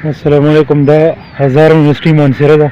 Assalamualaikum da hezarın Müslüman mansera da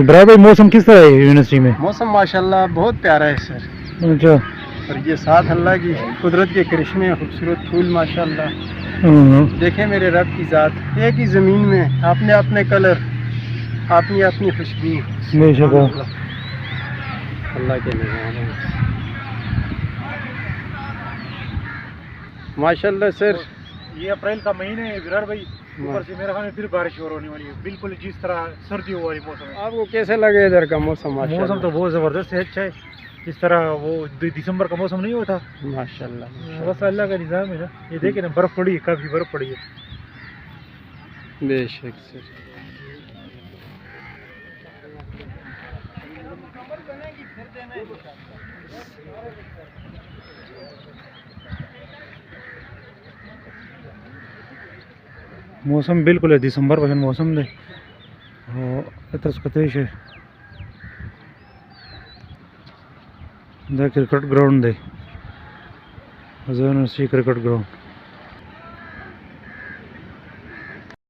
Ibrahim भाई मौसम किस तरह है यूनिवर्सिटी में? मौसम माशाल्लाह बहुत प्यारा है सर। अच्छा। और ये साथ अल्लाह की कुदरत के करिश्मे खूबसूरत फूल माशाल्लाह। देखें मेरे रब की ज़ात, एक ही ज़मीन में अपने अपने कलर, अपनी अपनी खुशबू। अल्लाह के निज़ाम माशाल्लाह सर। ये अप्रैल का महीना है विरार भाई, ऊपर से मेरे ख्याल में फिर बारिश और होने वाली है, बिल्कुल जिस तरह सर्दियों वाली मौसम है। आपको कैसे लगे इधर का मौसम? मौसम तो बहुत ज़बरदस्त है, अच्छा है। इस तरह वो दिसंबर का मौसम नहीं होता माशाल्लाह। बस अल्लाह का निज़ाम है ना। ये देखे ना, बर्फ़ पड़ी है, काफ़ी बर्फ़ पड़ी है। बेशक सर। मौसम बिल्कुल है दिसंबर पसंद मौसम दे कतेश है the cricket ground they cricket ground